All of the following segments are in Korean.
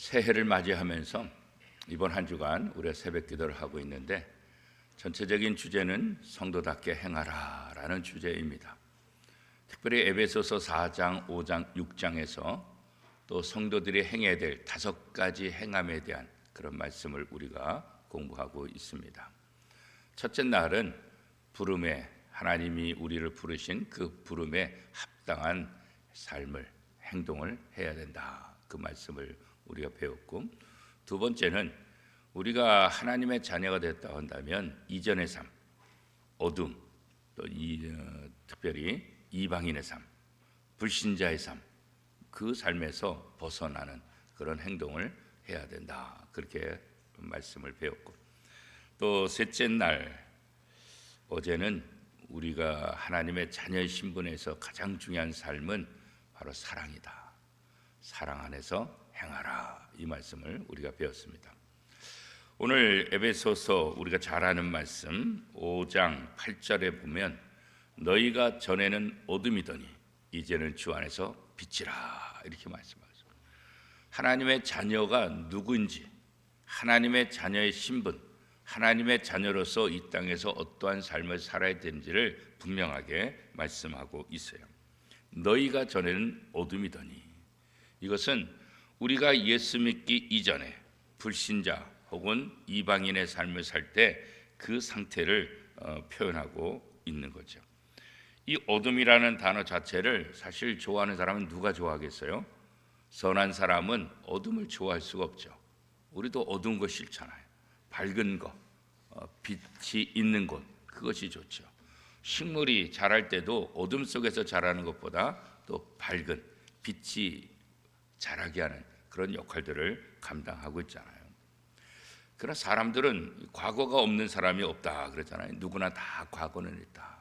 새해를 맞이하면서 이번 한 주간 우리가 새벽 기도를 하고 있는데 전체적인 주제는 성도답게 행하라 라는 주제입니다. 특별히 에베소서 4장, 5장, 6장에서 또 성도들이 행해야 될 5가지 행함에 대한 그런 말씀을 우리가 공부하고 있습니다. 첫째 날은 부름에 하나님이 우리를 부르신 그 부름에 합당한 삶을, 행동을 해야 된다. 그 말씀을 우리가 배웠고, 두 번째는 우리가 하나님의 자녀가 됐다 한다면 이전의 삶, 어둠, 또 특별히 이방인의 삶, 불신자의 삶, 그 삶에서 벗어나는 그런 행동을 해야 된다. 그렇게 말씀을 배웠고, 또 셋째 날 어제는 우리가 하나님의 자녀의 신분에서 가장 중요한 삶은 바로 사랑이다. 사랑 안에서 행하라. 이 말씀을 우리가 배웠습니다. 오늘 에베소서 우리가 잘 아는 말씀 5장 8절에 보면 너희가 전에는 어둠이더니 이제는 주 안에서 빛이라 이렇게 말씀하셨습니다. 하나님의 자녀가 누구인지, 하나님의 자녀의 신분, 하나님의 자녀로서 이 땅에서 어떠한 삶을 살아야 되는지를 분명하게 말씀하고 있어요. 너희가 전에는 어둠이더니, 이것은 우리가 예수 믿기 이전에 불신자 혹은 이방인의 삶을 살 때 그 상태를 표현하고 있는 거죠. 이 어둠이라는 단어 자체를 사실 좋아하는 사람은 누가 좋아하겠어요? 선한 사람은 어둠을 좋아할 수가 없죠. 우리도 어두운 거 싫잖아요. 밝은 거, 빛이 있는 곳, 그것이 좋죠. 식물이 자랄 때도 어둠 속에서 자라는 것보다 또 밝은 빛이 자라게 하는 그런 역할들을 감당하고 있잖아요. 그러나 사람들은 과거가 없는 사람이 없다 그러잖아요. 누구나 다 과거는 있다.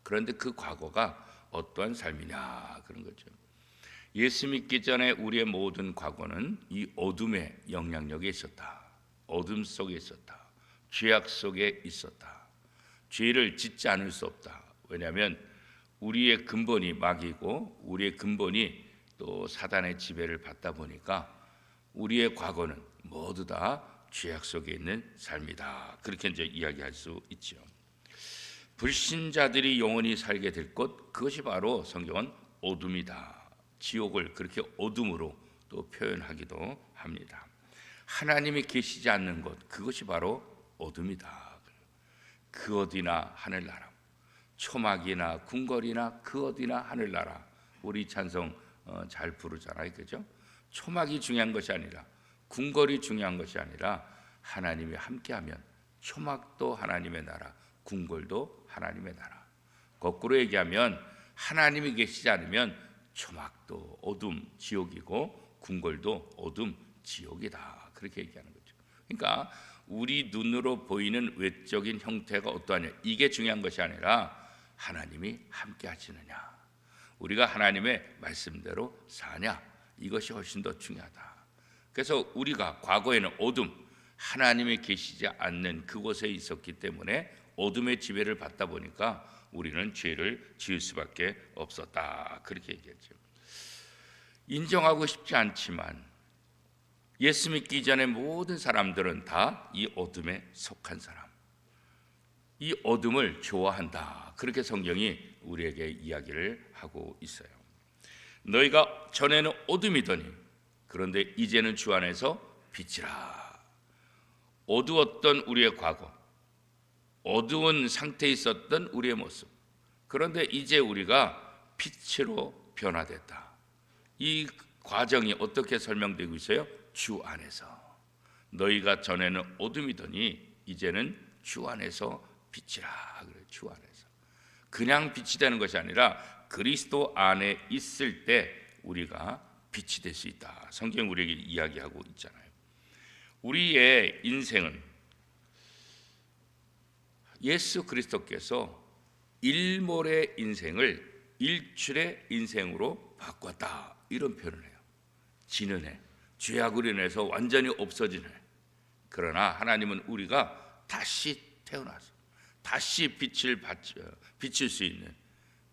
그런데 그 과거가 어떠한 삶이냐 그런 거죠. 예수 믿기 전에 우리의 모든 과거는 이 어둠의 영향력에 있었다. 어둠 속에 있었다. 죄악 속에 있었다. 죄를 짓지 않을 수 없다. 왜냐하면 우리의 근본이 마귀고 우리의 근본이 또 사단의 지배를 받다 보니까 우리의 과거는 모두 다 죄악 속에 있는 삶이다. 그렇게 이제 이야기할 수 있죠. 불신자들이 영원히 살게 될 곳, 그것이 바로 성경은 어둠이다. 지옥을 그렇게 어둠으로 또 표현하기도 합니다. 하나님이 계시지 않는 곳, 그것이 바로 어둠이다. 그 어디나 하늘나라, 초막이나 궁궐이나 그 어디나 하늘나라. 우리 찬송 잘 부르잖아요, 그죠? 초막이 중요한 것이 아니라, 궁궐이 중요한 것이 아니라 하나님이 함께하면 초막도 하나님의 나라, 궁궐도 하나님의 나라. 거꾸로 얘기하면 하나님이 계시지 않으면 초막도 어둠, 지옥이고 궁궐도 어둠, 지옥이다. 그렇게 얘기하는 거죠. 그러니까 우리 눈으로 보이는 외적인 형태가 어떠하냐, 이게 중요한 것이 아니라 하나님이 함께 하시느냐, 우리가 하나님의 말씀대로 사냐, 이것이 훨씬 더 중요하다. 그래서 우리가 과거에는 어둠, 하나님이 계시지 않는 그곳에 있었기 때문에 어둠의 지배를 받다 보니까 우리는 죄를 지을 수밖에 없었다. 그렇게 얘기했죠. 인정하고 싶지 않지만 예수 믿기 전에 모든 사람들은 다 이 어둠에 속한 사람, 이 어둠을 좋아한다. 그렇게 성경이 우리에게 이야기를 하고 있어요. 너희가 전에는 어둠이더니 그런데 이제는 주 안에서 빛이라. 어두웠던 우리의 과거, 어두운 상태에 있었던 우리의 모습, 그런데 이제 우리가 빛으로 변화됐다. 이 과정이 어떻게 설명되고 있어요? 주 안에서. 너희가 전에는 어둠이더니 이제는 주 안에서 빛이라. 그래요. 주 안에서. 그냥 빛이 되는 것이 아니라 그리스도 안에 있을 때 우리가 빛이 될 수 있다. 성경 우리에게 이야기하고 있잖아요. 우리의 인생은 예수 그리스도께서 일몰의 인생을 일출의 인생으로 바꿨다. 이런 표현을 해요. 지는 해, 죄악으로 인해서 완전히 없어지는 해. 그러나 하나님은 우리가 다시 태어나서 다시 비칠 수 있는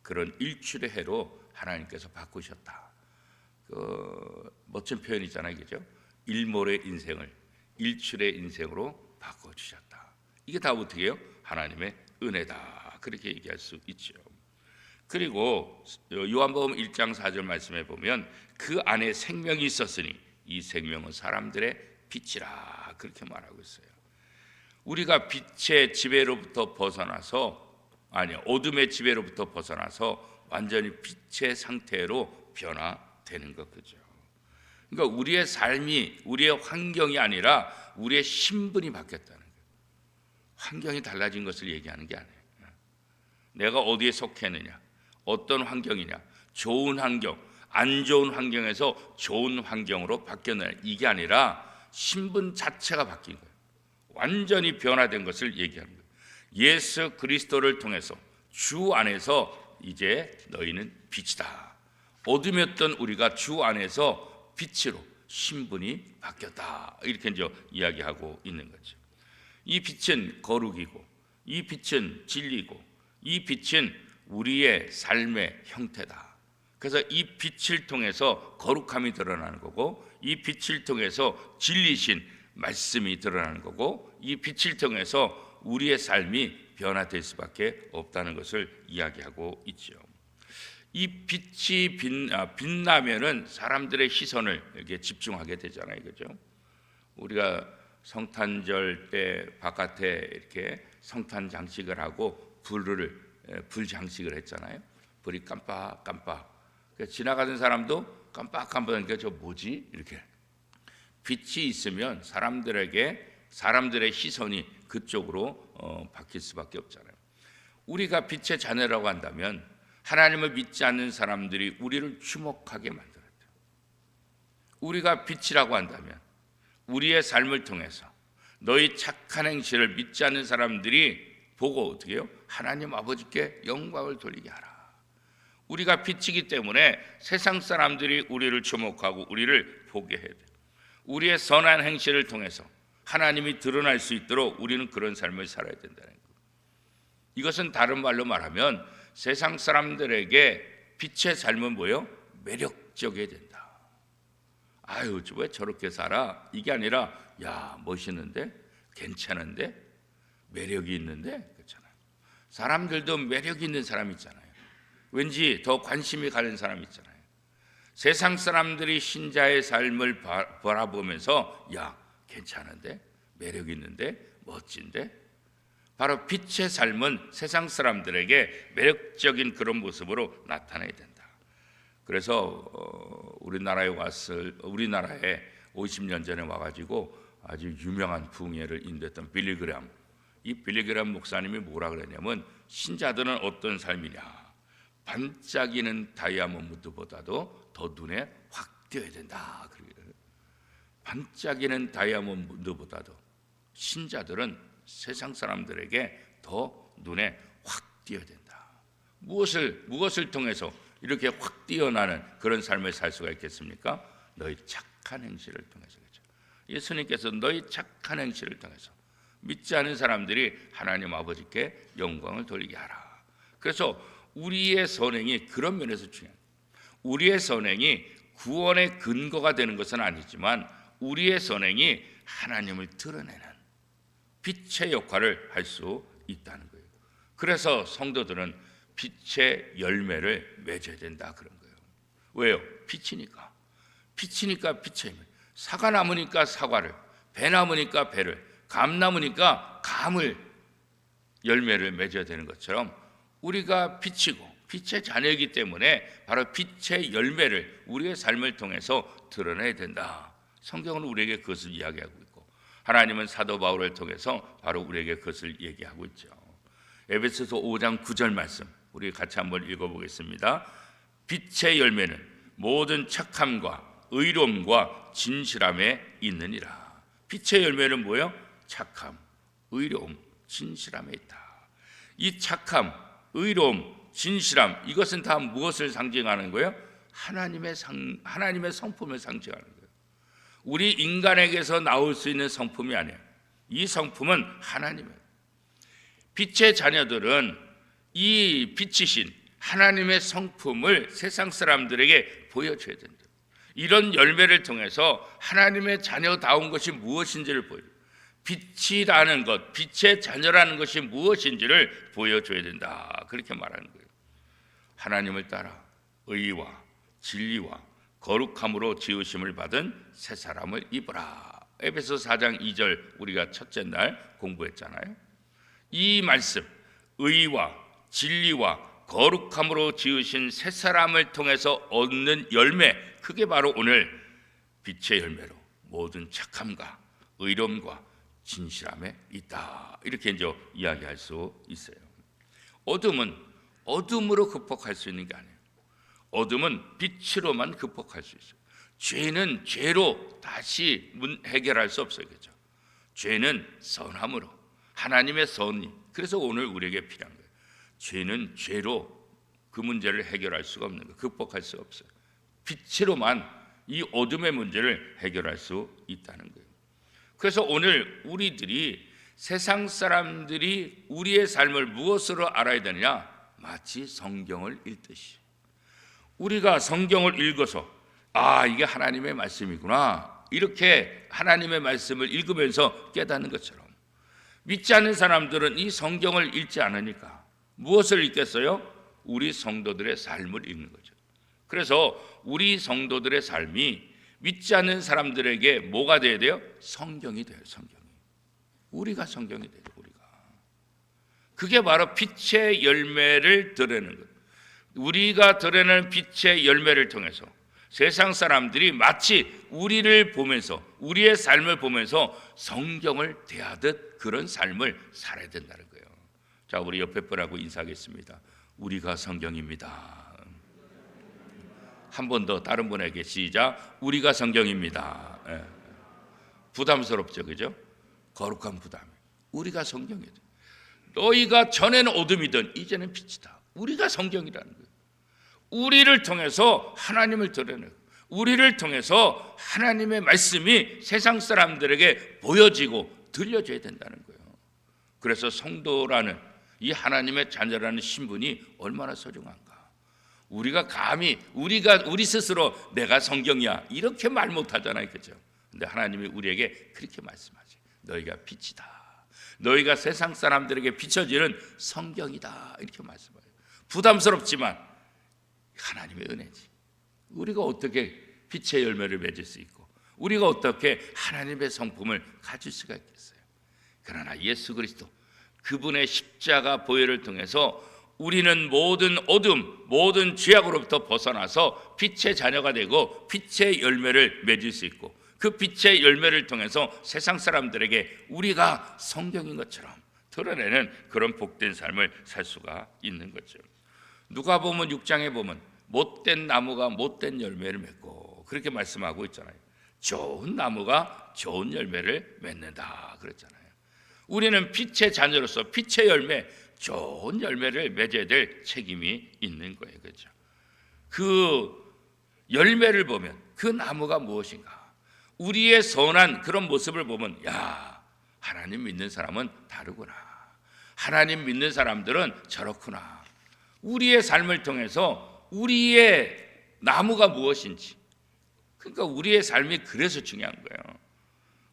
그런 일출의 해로 하나님께서 바꾸셨다. 멋진 표현이잖아요, 그죠? 일몰의 인생을 일출의 인생으로 바꿔주셨다. 이게 다 어떻게 해요? 하나님의 은혜다. 그렇게 얘기할 수 있죠. 그리고 요한복음 1장 4절 말씀에 보면 그 안에 생명이 있었으니 이 생명은 사람들의 빛이라 그렇게 말하고 있어요. 우리가 빛의 지배로부터 벗어나서 어둠의 지배로부터 벗어나서 완전히 빛의 상태로 변화되는 것 그죠. 그러니까 우리의 삶이 우리의 환경이 아니라 우리의 신분이 바뀌었다는 거예요. 환경이 달라진 것을 얘기하는 게 아니에요. 내가 어디에 속했느냐, 어떤 환경이냐, 좋은 환경, 안 좋은 환경에서 좋은 환경으로 바뀌었느냐 이게 아니라 신분 자체가 바뀐 거예요. 완전히 변화된 것을 얘기하는 거예요. 예수 그리스도를 통해서 주 안에서 이제 너희는 빛이다. 어둠이었던 우리가 주 안에서 빛으로 신분이 바뀌었다. 이렇게 이제 이야기하고 있는 거죠. 이 빛은 거룩이고, 이 빛은 진리고, 이 빛은 우리의 삶의 형태다. 그래서 이 빛을 통해서 거룩함이 드러나는 거고, 이 빛을 통해서 진리신 말씀이 드러나는 거고, 이 빛을 통해서 우리의 삶이 변화될 수밖에 없다는 것을 이야기하고 있죠. 이 빛이 빛나면은 사람들의 시선을 이렇게 집중하게 되잖아요, 그죠? 우리가 성탄절 때 바깥에 이렇게 성탄 장식을 하고 불 장식을 했잖아요. 불이 깜빡깜빡. 지나가는 사람도 깜빡깜빡하니까 저 뭐지? 이렇게 빛이 있으면 사람들의 시선이 그쪽으로 바뀔 수밖에 없잖아요. 우리가 빛의 자녀라고 한다면 하나님을 믿지 않는 사람들이 우리를 주목하게 만들었대요. 우리가 빛이라고 한다면 우리의 삶을 통해서 너희 착한 행실을 믿지 않는 사람들이 보고 어떻게 해요? 하나님 아버지께 영광을 돌리게 하라. 우리가 빛이기 때문에 세상 사람들이 우리를 주목하고 우리를 보게 해야 돼요. 우리의 선한 행실을 통해서 하나님이 드러날 수 있도록 우리는 그런 삶을 살아야 된다는 거예요. 이것은 다른 말로 말하면 세상 사람들에게 빛의 삶은 뭐예요? 매력적이어야 된다. 아유, 왜 저렇게 살아? 이게 아니라 야, 멋있는데? 괜찮은데? 매력이 있는데? 그렇잖아요. 사람들도 매력 있는 사람 있잖아요. 왠지 더 관심이 가는 사람 있잖아요. 세상 사람들이 신자의 삶을 바라보면서 야, 괜찮은데? 매력 있는데? 멋진데? 바로 빛의 삶은 세상 사람들에게 매력적인 그런 모습으로 나타나야 된다. 그래서 우리나라에 50년 전에 와가지고 아주 유명한 부흥회를 인도했던 빌리그램, 이 빌리그램 목사님이 뭐라 그랬냐면 신자들은 어떤 삶이냐, 반짝이는 다이아몬드보다도 더 눈에 확 띄어야 된다. 반짝이는 다이아몬드보다도 신자들은 세상 사람들에게 더 눈에 확 띄어야 된다. 무엇을 통해서 이렇게 확 띄어나는 그런 삶을 살 수가 있겠습니까? 너희 착한 행실을 통해서. 그렇죠? 예수님께서 너희 착한 행실을 통해서 믿지 않은 사람들이 하나님 아버지께 영광을 돌리게 하라. 그래서 우리의 선행이 그런 면에서 중요해요. 우리의 선행이 구원의 근거가 되는 것은 아니지만 우리의 선행이 하나님을 드러내는 빛의 역할을 할 수 있다는 거예요. 그래서 성도들은 빛의 열매를 맺어야 된다 그런 거예요. 왜요? 빛이니까 빛의 열매. 사과 나무니까 사과를, 배 나무니까 배를, 감 나무니까 감을 열매를 맺어야 되는 것처럼 우리가 빛이고 빛의 자녀이기 때문에 바로 빛의 열매를 우리의 삶을 통해서 드러내야 된다. 성경은 우리에게 그것을 이야기하고 있고 하나님은 사도 바울을 통해서 바로 우리에게 그것을 얘기하고 있죠. 에베소서 5장 9절 말씀 우리 같이 한번 읽어보겠습니다. 빛의 열매는 모든 착함과 의로움과 진실함에 있느니라. 빛의 열매는 뭐예요? 착함, 의로움, 진실함에 있다. 이 착함, 의로움, 진실함 이것은 다 무엇을 상징하는 거예요? 하나님의 성품을 상징하는 거예요. 우리 인간에게서 나올 수 있는 성품이 아니에요. 이 성품은 하나님이에요. 빛의 자녀들은 이 빛이신 하나님의 성품을 세상 사람들에게 보여줘야 된다. 이런 열매를 통해서 하나님의 자녀다운 것이 무엇인지를 보여. 빛이라는 것, 빛의 자녀라는 것이 무엇인지를 보여줘야 된다. 그렇게 말하는 거예요. 하나님을 따라 의와 진리와 거룩함으로 지으심을 받은 새 사람을 입으라. 에베소서 4장 2절 우리가 첫째 날 공부했잖아요. 이 말씀, 의와 진리와 거룩함으로 지으신 새 사람을 통해서 얻는 열매, 그게 바로 오늘 빛의 열매로 모든 착함과 의로움과 진실함에 있다. 이렇게 이제 이야기할 수 있어요. 어둠은 어둠으로 극복할 수 있는 게 아니에요. 어둠은 빛으로만 극복할 수 있어요. 죄는 죄로 다시 해결할 수 없어요. 그렇죠? 죄는 선함으로, 하나님의 선이. 그래서 오늘 우리에게 필요한 거예요. 죄는 죄로 그 문제를 해결할 수가 없는 거예요. 극복할 수가 없어요. 빛으로만 이 어둠의 문제를 해결할 수 있다는 거예요. 그래서 오늘 우리들이 세상 사람들이 우리의 삶을 무엇으로 알아야 되느냐? 마치 성경을 읽듯이. 우리가 성경을 읽어서 이게 하나님의 말씀이구나, 이렇게 하나님의 말씀을 읽으면서 깨닫는 것처럼, 믿지 않는 사람들은 이 성경을 읽지 않으니까 무엇을 읽겠어요? 우리 성도들의 삶을 읽는 거죠. 그래서 우리 성도들의 삶이 믿지 않는 사람들에게 뭐가 돼야 돼요? 성경이 돼요. 성경이. 우리가 성경이 돼요. 우리가. 그게 바로 빛의 열매를 드러내는 거예요. 우리가 드러내는 빛의 열매를 통해서 세상 사람들이 마치 우리를 보면서, 우리의 삶을 보면서 성경을 대하듯 그런 삶을 살아야 된다는 거예요. 자, 우리 옆에 분하고 인사하겠습니다. 우리가 성경입니다. 한 번 더 다른 분에게 시작. 우리가 성경입니다. 예. 부담스럽죠, 그죠? 거룩한 부담. 우리가 성경이다. 너희가 전에는 어둠이던 이제는 빛이다. 우리가 성경이라는 거예요. 우리를 통해서 하나님을 드러내고, 우리를 통해서 하나님의 말씀이 세상 사람들에게 보여지고 들려져야 된다는 거예요. 그래서 성도라는 이 하나님의 자녀라는 신분이 얼마나 소중한가. 우리가 감히 우리 스스로 내가 성경이야 이렇게 말 못하잖아요, 그렇죠? 근데 하나님이 우리에게 그렇게 말씀하지. 너희가 빛이다. 너희가 세상 사람들에게 비춰지는 성경이다. 이렇게 말씀해요. 부담스럽지만 하나님의 은혜지. 우리가 어떻게 빛의 열매를 맺을 수 있고, 우리가 어떻게 하나님의 성품을 가질 수가 있겠어요? 그러나 예수 그리스도 그분의 십자가 보혈을 통해서 우리는 모든 어둠, 모든 죄악으로부터 벗어나서 빛의 자녀가 되고 빛의 열매를 맺을 수 있고, 그 빛의 열매를 통해서 세상 사람들에게 우리가 성경인 것처럼 드러내는 그런 복된 삶을 살 수가 있는 거죠. 누가복음 6장에 보면 못된 나무가 못된 열매를 맺고 그렇게 말씀하고 있잖아요. 좋은 나무가 좋은 열매를 맺는다 그랬잖아요. 우리는 빛의 자녀로서 빛의 열매, 좋은 열매를 맺어야 될 책임이 있는 거예요. 그렇죠? 그 열매를 보면 그 나무가 무엇인가? 우리의 선한 그런 모습을 보면, 야, 하나님 믿는 사람은 다르구나. 하나님 믿는 사람들은 저렇구나. 우리의 삶을 통해서 우리의 나무가 무엇인지, 그러니까 우리의 삶이 그래서 중요한 거예요.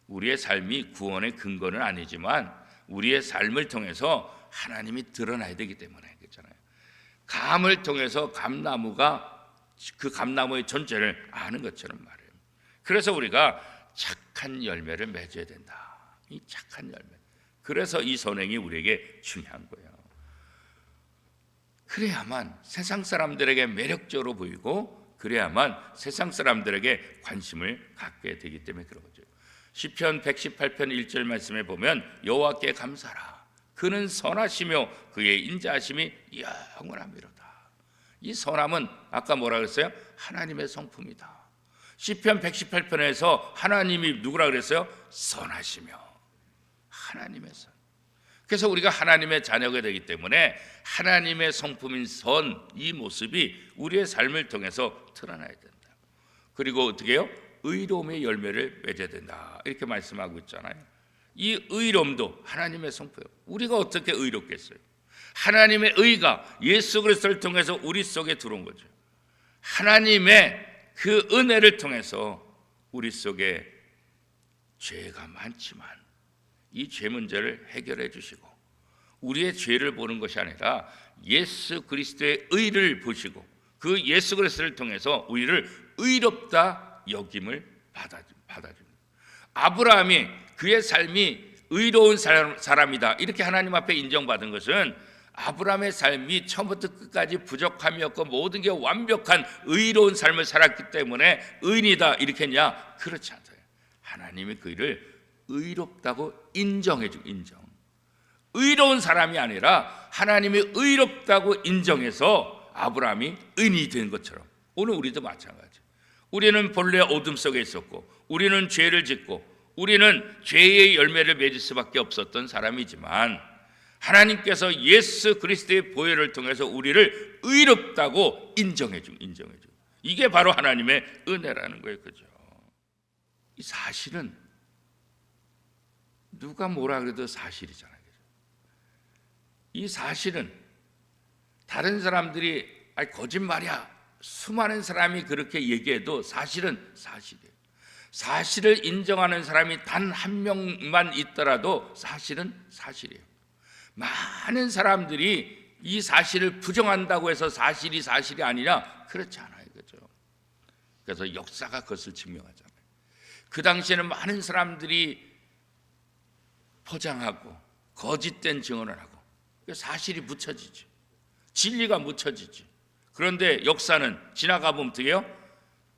우리의 삶이 구원의 근거는 아니지만 우리의 삶을 통해서 하나님이 드러나야 되기 때문에, 그렇잖아요. 감을 통해서 감나무가 그 감나무의 존재를 아는 것처럼 말해요. 그래서 우리가 착한 열매를 맺어야 된다. 이 착한 열매. 그래서 이 선행이 우리에게 중요한 거예요. 그래야만 세상 사람들에게 매력적으로 보이고, 그래야만 세상 사람들에게 관심을 갖게 되기 때문에 그런 거죠. 시편 118편 1절 말씀에 보면 여호와께 감사라. 그는 선하시며 그의 인자하심이 영원하미로다. 이 선함은 아까 뭐라 그랬어요? 하나님의 성품이다. 시편 118편에서 하나님이 누구라 그랬어요? 선하시며. 하나님의 선. 그래서 우리가 하나님의 자녀가 되기 때문에 하나님의 성품인 선, 이 모습이 우리의 삶을 통해서 드러나야 된다. 그리고 어떻게 해요? 의로움의 열매를 맺어야 된다. 이렇게 말씀하고 있잖아요. 이 의로움도 하나님의 성품이에요. 우리가 어떻게 의롭겠어요? 하나님의 의가 예수 그리스도를 통해서 우리 속에 들어온 거죠. 하나님의 그 은혜를 통해서 우리 속에 죄가 많지만 이 죄 문제를 해결해 주시고 우리의 죄를 보는 것이 아니라 예수 그리스도의 의를 보시고 그 예수 그리스도를 통해서 우리를 의롭다 여김을 받아줍니다. 아브라함이 그의 삶이 의로운 사람이다 이렇게 하나님 앞에 인정받은 것은 아브라함의 삶이 처음부터 끝까지 부족함이 없고 모든 게 완벽한 의로운 삶을 살았기 때문에 의인이다 이렇게 했냐? 그렇지 않아요. 하나님이 그 일을 의롭다고 인정해주고 의로운 사람이 아니라 하나님이 의롭다고 인정해서 아브라함이 의인이 된 것처럼 오늘 우리도 마찬가지. 우리는 본래 어둠 속에 있었고 우리는 죄를 짓고 우리는 죄의 열매를 맺을 수밖에 없었던 사람이지만 하나님께서 예수 그리스도의 보혈을 통해서 우리를 의롭다고 인정해줘. 이게 바로 하나님의 은혜라는 거예요, 그죠? 이 사실은 누가 뭐라 그래도 사실이잖아요. 그죠? 이 사실은 다른 사람들이 거짓말이야, 수많은 사람이 그렇게 얘기해도 사실은 사실이에요. 사실을 인정하는 사람이 단 한 명만 있더라도 사실은 사실이에요. 많은 사람들이 이 사실을 부정한다고 해서 사실이 아니라 그렇지 않아요, 그죠? 그래서 역사가 그것을 증명하잖아요. 그 당시에는 많은 사람들이 포장하고 거짓된 증언을 하고 사실이 묻혀지지, 진리가 묻혀지지. 그런데 역사는 지나가 보면 어떻게 해요?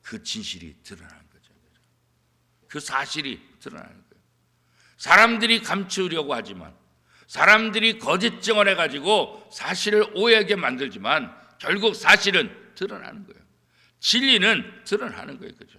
그 진실이 드러나는 거죠. 그 사실이 드러나는 거예요. 사람들이 감추려고 하지만, 사람들이 거짓 증언해가지고 사실을 오해하게 만들지만 결국 사실은 드러나는 거예요. 진리는 드러나는 거예요, 그죠?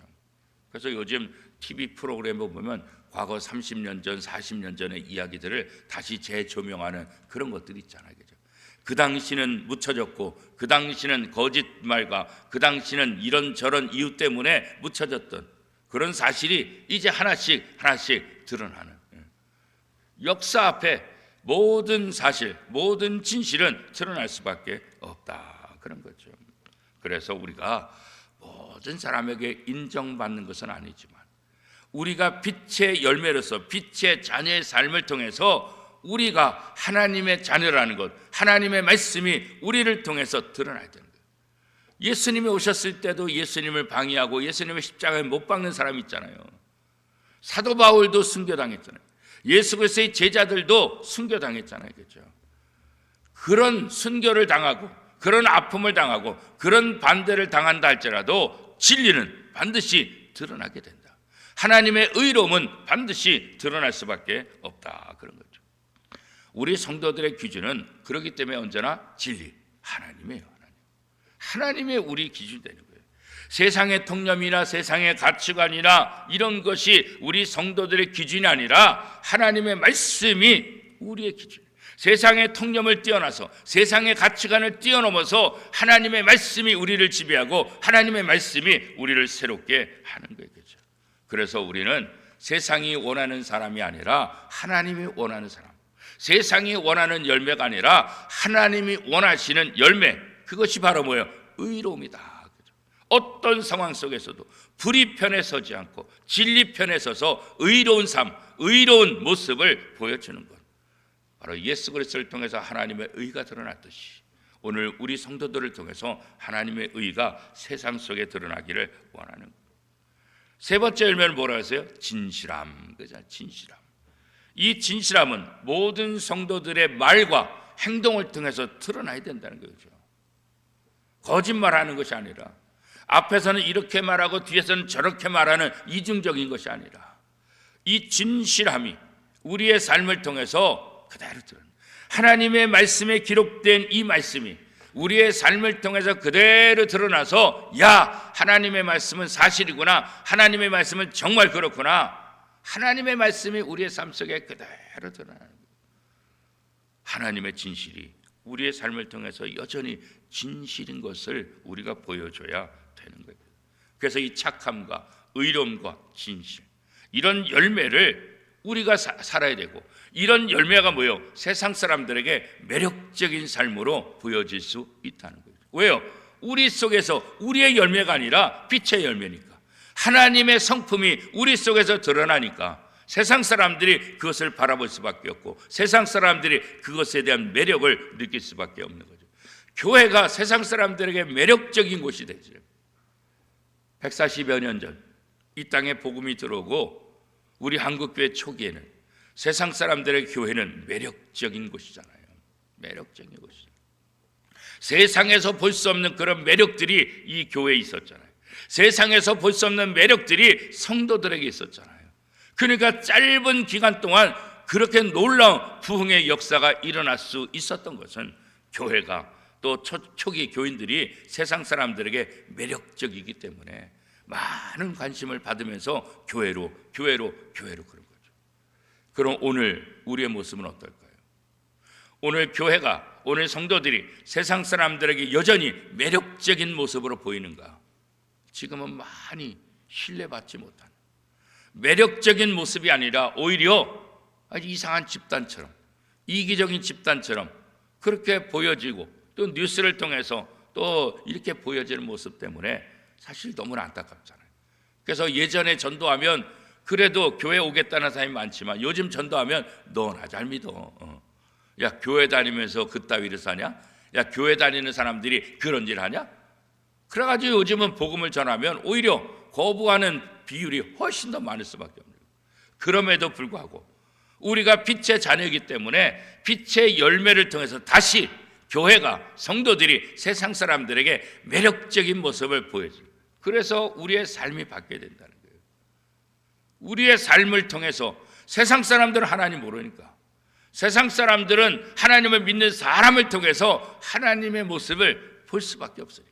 그래서 요즘 TV 프로그램을 보면 과거 30년 전, 40년 전의 이야기들을 다시 재조명하는 그런 것들이 있잖아요, 그죠? 그 당시는 묻혀졌고, 그 당시는 거짓말과 그 당시는 이런저런 이유 때문에 묻혀졌던 그런 사실이 이제 하나씩 드러나는, 역사 앞에 모든 사실, 모든 진실은 드러날 수밖에 없다, 그런 거죠. 그래서 우리가 모든 사람에게 인정받는 것은 아니지만 우리가 빛의 열매로서 빛의 자녀의 삶을 통해서 우리가 하나님의 자녀라는 것, 하나님의 말씀이 우리를 통해서 드러나야 되는 거예요. 예수님이 오셨을 때도 예수님을 방해하고 예수님의 십자가에 못 박는 사람이 있잖아요. 사도 바울도 순교당했잖아요. 예수 그리스도의 제자들도 순교당했잖아요, 그렇죠? 그런 순교를 당하고 그런 아픔을 당하고 그런 반대를 당한다 할지라도 진리는 반드시 드러나게 된다. 하나님의 의로움은 반드시 드러날 수밖에 없다, 그런 거죠. 우리 성도들의 기준은 그렇기 때문에 언제나 진리, 하나님이에요. 하나님의 우리 기준이 되는 거예요. 세상의 통념이나 세상의 가치관이나 이런 것이 우리 성도들의 기준이 아니라 하나님의 말씀이 우리의 기준. 세상의 통념을 뛰어나서 세상의 가치관을 뛰어넘어서 하나님의 말씀이 우리를 지배하고 하나님의 말씀이 우리를 새롭게 하는 거예요, 그렇죠? 그래서 우리는 세상이 원하는 사람이 아니라 하나님이 원하는 사람, 세상이 원하는 열매가 아니라 하나님이 원하시는 열매, 그것이 바로 뭐예요? 의로움이다. 어떤 상황 속에서도 불의 편에 서지 않고 진리 편에 서서 의로운 삶, 의로운 모습을 보여주는 것, 바로 예수 그리스도를 통해서 하나님의 의가 드러났듯이 오늘 우리 성도들을 통해서 하나님의 의가 세상 속에 드러나기를 원하는 것. 세 번째 열매는 뭐라고 했어요? 진실함. 그죠? 진실함. 이 진실함은 모든 성도들의 말과 행동을 통해서 드러나야 된다는 거죠. 거짓말하는 것이 아니라, 앞에서는 이렇게 말하고 뒤에서는 저렇게 말하는 이중적인 것이 아니라, 이 진실함이 우리의 삶을 통해서 그대로 드러나는, 하나님의 말씀에 기록된 이 말씀이 우리의 삶을 통해서 그대로 드러나서, 야, 하나님의 말씀은 사실이구나, 하나님의 말씀은 정말 그렇구나, 하나님의 말씀이 우리의 삶 속에 그대로 드러나는 거예요. 하나님의 진실이 우리의 삶을 통해서 여전히 진실인 것을 우리가 보여줘야 되는 거예요. 그래서 이 착함과 의로움과 진실, 이런 열매를 우리가 살아야 되고, 이런 열매가 뭐예요? 세상 사람들에게 매력적인 삶으로 보여질 수 있다는 거예요. 왜요? 우리 속에서 우리의 열매가 아니라 빛의 열매니까, 하나님의 성품이 우리 속에서 드러나니까 세상 사람들이 그것을 바라볼 수밖에 없고 세상 사람들이 그것에 대한 매력을 느낄 수밖에 없는 거죠. 교회가 세상 사람들에게 매력적인 곳이 되죠. 140여 년 전 이 땅에 복음이 들어오고 우리 한국교회 초기에는 세상 사람들의 교회는 매력적인 곳이잖아요. 매력적인 곳이죠. 세상에서 볼 수 없는 그런 매력들이 이 교회에 있었잖아요. 세상에서 볼 수 없는 매력들이 성도들에게 있었잖아요. 그러니까 짧은 기간 동안 그렇게 놀라운 부흥의 역사가 일어날 수 있었던 것은 교회가 또 초기 교인들이 세상 사람들에게 매력적이기 때문에 많은 관심을 받으면서 교회로 그런 거죠. 그럼 오늘 우리의 모습은 어떨까요? 오늘 교회가, 오늘 성도들이 세상 사람들에게 여전히 매력적인 모습으로 보이는가? 지금은 많이 신뢰받지 못한 매력적인 모습이 아니라 오히려 아주 이상한 집단처럼, 이기적인 집단처럼 그렇게 보여지고 또 뉴스를 통해서 또 이렇게 보여지는 모습 때문에 사실 너무나 안타깝잖아요. 그래서 예전에 전도하면 그래도 교회 오겠다는 사람이 많지만 요즘 전도하면 너나 잘 믿어. 야, 교회 다니면서 그따위를 사냐? 야, 교회 다니는 사람들이 그런 일 하냐? 그래가지고 요즘은 복음을 전하면 오히려 거부하는 비율이 훨씬 더 많을 수밖에 없는 거예요. 그럼에도 불구하고 우리가 빛의 자녀이기 때문에 빛의 열매를 통해서 다시 교회가, 성도들이 세상 사람들에게 매력적인 모습을 보여줘요. 그래서 우리의 삶이 바뀌어야 된다는 거예요. 우리의 삶을 통해서 세상 사람들은 하나님 모르니까, 세상 사람들은 하나님을 믿는 사람을 통해서 하나님의 모습을 볼 수밖에 없으니까.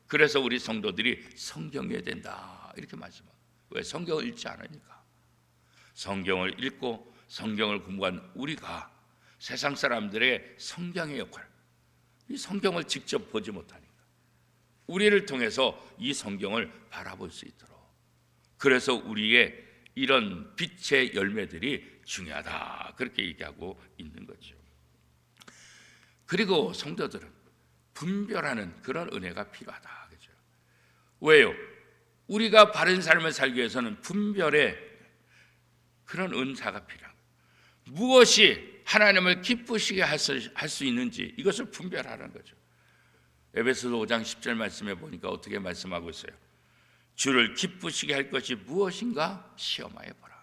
그래서 우리 성도들이 성경해야 된다 이렇게 말씀합니다. 왜? 성경을 읽지 않으니까. 성경을 읽고 성경을 공부한 우리가 세상 사람들의 성경의 역할, 이 성경을 직접 보지 못하니까 우리를 통해서 이 성경을 바라볼 수 있도록, 그래서 우리의 이런 빛의 열매들이 중요하다 그렇게 얘기하고 있는 거죠. 그리고 성도들은 분별하는 그런 은혜가 필요하다. 그렇죠? 왜요? 우리가 바른 삶을 살기 위해서는 분별의 그런 은사가 필요합니다. 무엇이 하나님을 기쁘시게 할 수 있는지 이것을 분별하는 거죠. 에베소서 5장 10절 말씀에 보니까 어떻게 말씀하고 있어요? 주를 기쁘시게 할 것이 무엇인가 시험하여 보라.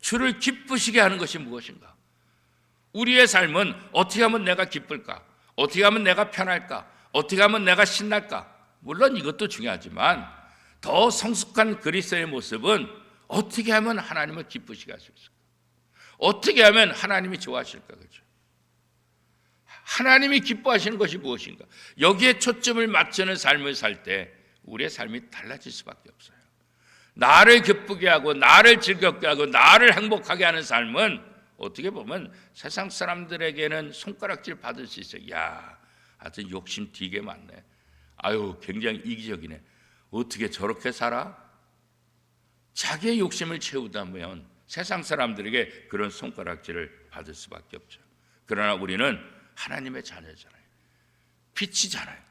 주를 기쁘시게 하는 것이 무엇인가? 우리의 삶은 어떻게 하면 내가 기쁠까? 어떻게 하면 내가 편할까? 어떻게 하면 내가 신날까? 물론 이것도 중요하지만 더 성숙한 그리스도의 모습은 어떻게 하면 하나님을 기쁘시게 할 수 있을까? 어떻게 하면 하나님이 좋아하실까? 그렇죠? 하나님이 기뻐하시는 것이 무엇인가? 여기에 초점을 맞추는 삶을 살 때 우리의 삶이 달라질 수밖에 없어요. 나를 기쁘게 하고 나를 즐겁게 하고 나를 행복하게 하는 삶은 어떻게 보면 세상 사람들에게는 손가락질 받을 수 있어요. 야, 하여튼 욕심 되게 많네. 아유, 굉장히 이기적이네. 어떻게 저렇게 살아? 자기의 욕심을 채우다 보면 세상 사람들에게 그런 손가락질을 받을 수밖에 없죠. 그러나 우리는 하나님의 자녀잖아요. 빛이잖아요.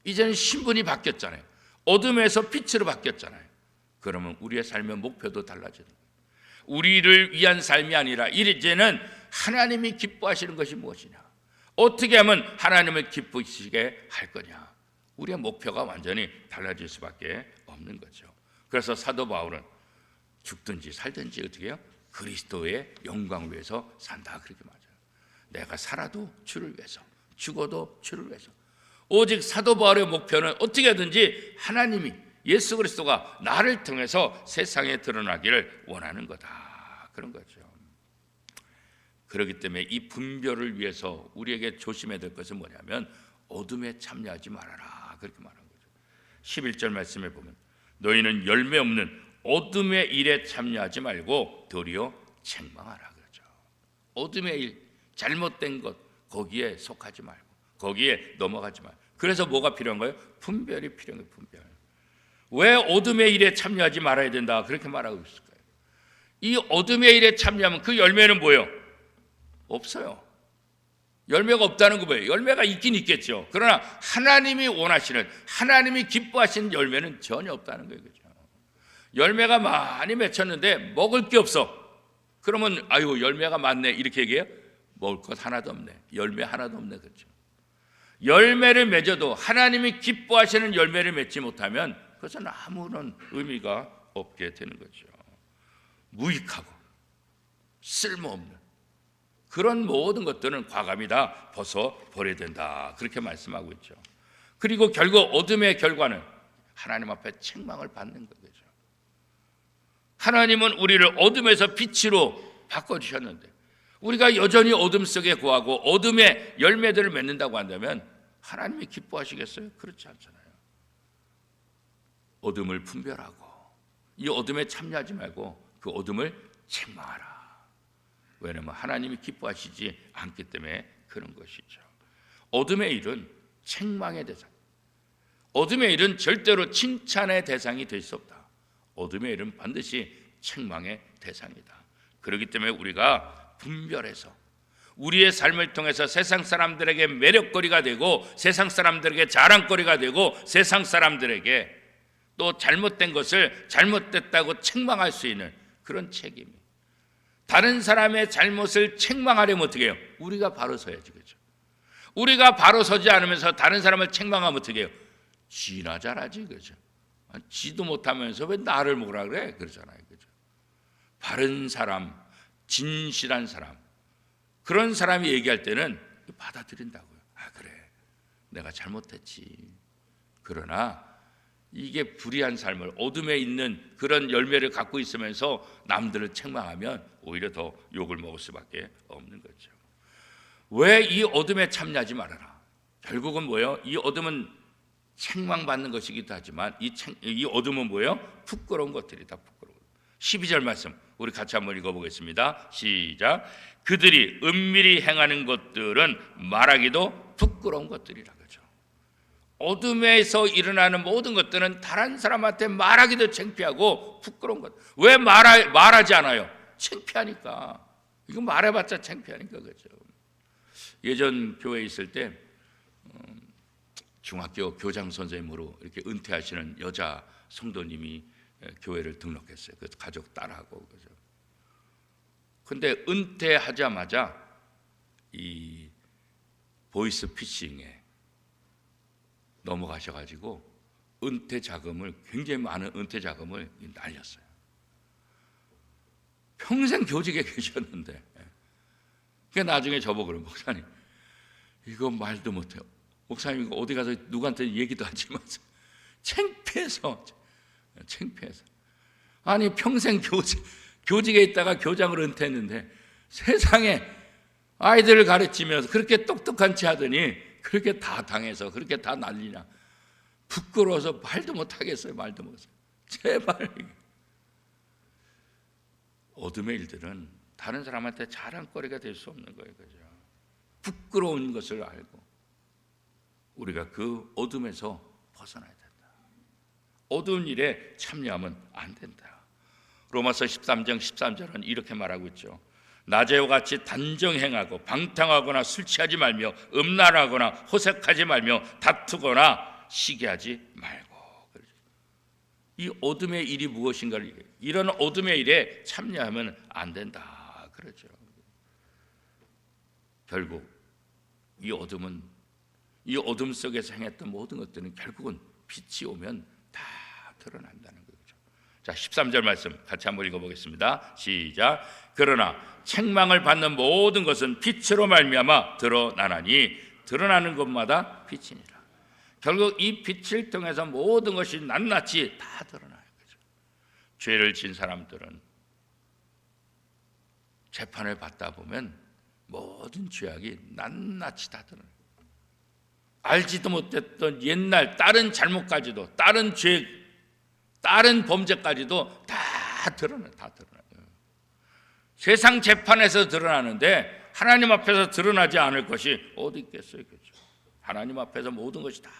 이제는 신분이 바뀌었잖아요. 어둠에서 빛으로 바뀌었잖아요. 그러면 우리의 삶의 목표도 달라지는 거예요. 우리를 위한 삶이 아니라 이제는 하나님이 기뻐하시는 것이 무엇이냐? 어떻게 하면 하나님을 기쁘시게 할 거냐? 우리의 목표가 완전히 달라질 수밖에 없는 거죠. 그래서 사도 바울은 죽든지 살든지 어떻게 해요? 그리스도의 영광을 위해서 산다 그렇게 말해요. 내가 살아도 주를 위해서, 죽어도 주를 위해서. 오직 사도 바울의 목표는 어떻게든지 하나님이, 예수 그리스도가 나를 통해서 세상에 드러나기를 원하는 거다 그런 거죠. 그렇기 때문에 이 분별을 위해서 우리에게 조심해야 될 것은 뭐냐면 어둠에 참여하지 말아라 그렇게 말한 거죠. 11절 말씀에 보면 너희는 열매 없는 어둠의 일에 참여하지 말고 도리어 책망하라 그러죠. 어둠의 일, 잘못된 것 거기에 속하지 말고 거기에 넘어가지 말고. 그래서 뭐가 필요한 거예요? 분별이 필요한 거예요. 분별. 왜 어둠의 일에 참여하지 말아야 된다 그렇게 말하고 있을까요? 이 어둠의 일에 참여하면 그 열매는 뭐예요? 없어요. 열매가 없다는 거 뭐예요? 열매가 있긴 있겠죠. 그러나 하나님이 원하시는, 하나님이 기뻐하시는 열매는 전혀 없다는 거예요. 그죠? 열매가 많이 맺혔는데 먹을 게 없어. 그러면 아유 열매가 많네 이렇게 얘기해요? 먹을 것 하나도 없네. 열매 하나도 없네. 그렇죠? 열매를 맺어도 하나님이 기뻐하시는 열매를 맺지 못하면 그것은 아무런 의미가 없게 되는 거죠. 무익하고 쓸모없는 그런 모든 것들은 과감히 다 벗어버려야 된다. 그렇게 말씀하고 있죠. 그리고 결국 어둠의 결과는 하나님 앞에 책망을 받는 거죠. 하나님은 우리를 어둠에서 빛으로 바꿔주셨는데 우리가 여전히 어둠 속에 거하고 어둠의 열매들을 맺는다고 한다면 하나님이 기뻐하시겠어요? 그렇지 않잖아요. 어둠을 분별하고 이 어둠에 참여하지 말고 그 어둠을 책망하라. 왜냐하면 하나님이 기뻐하시지 않기 때문에 그런 것이죠. 어둠의 일은 책망의 대상, 어둠의 일은 절대로 칭찬의 대상이 될 수 없다. 어둠의 일은 반드시 책망의 대상이다. 그렇기 때문에 우리가 분별해서 우리의 삶을 통해서 세상 사람들에게 매력거리가 되고 세상 사람들에게 자랑거리가 되고 세상 사람들에게 또 잘못된 것을 잘못됐다고 책망할 수 있는 그런 책임이, 다른 사람의 잘못을 책망하려면 어떻게 해요? 우리가 바로 서야지. 그렇죠? 우리가 바로 서지 않으면서 다른 사람을 책망하면 어떻게 해요? 지나 잘하지. 그렇죠? 지도 못하면서 왜 나를 뭐라 그래? 그러잖아요. 그렇죠? 바른 사람, 진실한 사람, 그런 사람이 얘기할 때는 받아들인다고요. 아 그래, 내가 잘못했지. 그러나 이게 불의한 삶을, 어둠에 있는 그런 열매를 갖고 있으면서 남들을 책망하면 오히려 더 욕을 먹을 수밖에 없는 거죠. 왜 이 어둠에 참여하지 말아라. 결국은 뭐예요? 이 어둠은 책망받는 것이기도 하지만 이 어둠은 뭐예요? 부끄러운 것들이다. 부끄러운. 12절 말씀 우리 같이 한번 읽어보겠습니다. 시작. 그들이 은밀히 행하는 것들은 말하기도 부끄러운 것들이라. 그죠? 어둠에서 일어나는 모든 것들은 다른 사람한테 말하기도 창피하고 부끄러운 것. 왜 말하지 않아요? 창피하니까. 이거 말해봤자 창피하니까. 그죠? 예전 교회에 있을 때 중학교 교장 선생님으로 이렇게 은퇴하시는 여자 성도님이 교회를 등록했어요. 그 가족 딸하고. 그죠? 근데 은퇴하자마자 이 보이스 피싱에 넘어가셔가지고 은퇴 자금을, 굉장히 많은 은퇴 자금을 날렸어요. 평생 교직에 계셨는데, 그 나중에 저보고 그래요. 목사님, 이거 말도 못해요. 목사님 이거 어디 가서 누구한테 얘기도 하지 마세요. 창피해서. 아니 평생 교직에 있다가 교장으로 은퇴했는데 세상에 아이들을 가르치면서 그렇게 똑똑한 체 하더니 그렇게 다 당해서 그렇게 다 난리냐. 부끄러워서 말도 못하겠어요. 말도 못해요. 제발. 어둠의 일들은 다른 사람한테 자랑거리가 될 수 없는 거예요. 그죠? 부끄러운 것을 알고 우리가 그 어둠에서 벗어나야 된다. 어두운 일에 참여하면 안 된다. 로마서 13장 13절은 이렇게 말하고 있죠. 낮에와 같이 단정행하고 방탕하거나 술 취하지 말며 음란하거나 호색하지 말며 다투거나 시기하지 말고. 이 어둠의 일이 무엇인가를, 이런 어둠의 일에 참여하면 안 된다. 그러죠. 결국 이 어둠 속에서 행했던 모든 것들은 결국은 빛이 오면 다 드러난다는 거죠. 자, 13절 말씀 같이 한번 읽어보겠습니다. 시작. 그러나 책망을 받는 모든 것은 빛으로 말미암아 드러나나니 드러나는 것마다 빛이니라. 결국 이 빛을 통해서 모든 것이 낱낱이 다 드러나요. 그죠? 죄를 진 사람들은 재판을 받다 보면 모든 죄악이 낱낱이 다 드러나요. 알지도 못했던 옛날 다른 잘못까지도, 다른 죄, 다른 범죄까지도 다 드러나요. 세상 재판에서 드러나는데 하나님 앞에서 드러나지 않을 것이 어디 있겠어요. 그렇죠? 하나님 앞에서 모든 것이 다,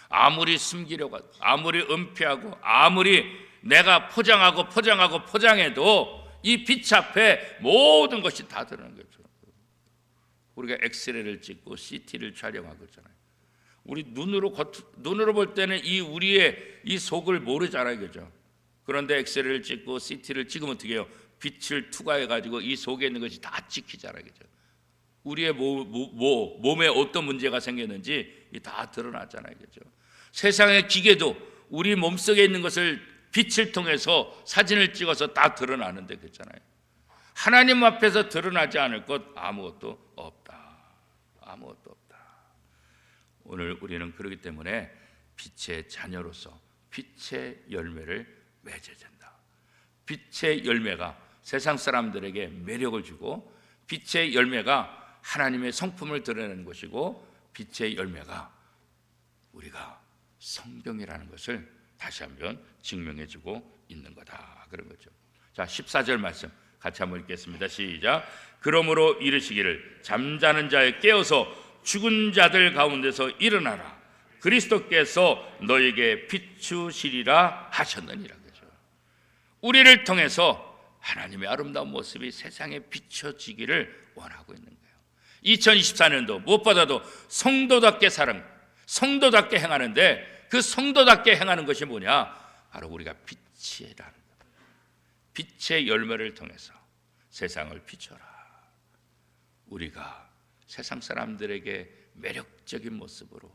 아무리 숨기려고 하고 아무리 은폐하고 아무리 내가 포장해도 이 빛 앞에 모든 것이 다 드러나는 거죠. 우리가 엑스레이를 찍고 CT를 촬영하고 있잖아요. 우리 눈으로 볼 때는 우리의 이 속을 모르잖아요, 그죠? 그런데 엑스레이를 찍고 CT를 찍으면 어떻게 해요? 빛을 투과해 가지고 이 속에 있는 것이 다 찍히잖아요, 그죠? 우리의 몸에 어떤 문제가 생겼는지 다 드러나잖아요, 그죠? 세상의 기계도 우리 몸속에 있는 것을 빛을 통해서 사진을 찍어서 다 드러나는데, 그렇잖아요. 하나님 앞에서 드러나지 않을 것 아무것도 없다. 아무것도 없다. 오늘 우리는 그렇기 때문에 빛의 자녀로서 빛의 열매를 맺어야 된다. 빛의 열매가 세상 사람들에게 매력을 주고, 빛의 열매가 하나님의 성품을 드러내는 것이고, 빛의 열매가 우리가 성경이라는 것을 다시 한번 증명해주고 있는 거다, 그런 거죠. 자, 14절 말씀 같이 한번 읽겠습니다. 시작. 그러므로 이르시기를 잠자는 자에 깨어서 죽은 자들 가운데서 일어나라. 그리스도께서 너에게 비추시리라 하셨느니라. 그죠? 우리를 통해서 하나님의 아름다운 모습이 세상에 비춰지기를 원하고 있는 거예요. 2024년도 무엇보다도 성도답게 성도답게 행하는데, 그 성도답게 행하는 것이 뭐냐? 바로 우리가 빛이라는 것. 빛의 열매를 통해서 세상을 비춰라. 우리가 세상 사람들에게 매력적인 모습으로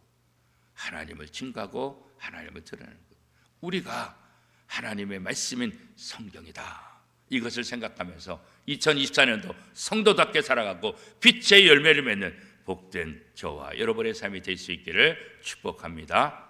하나님을 증거하고 하나님을 드러내는 것. 우리가 하나님의 말씀인 성경이다. 이것을 생각하면서 2024년도 성도답게 살아가고 빛의 열매를 맺는 복된 저와 여러분의 삶이 될 수 있기를 축복합니다.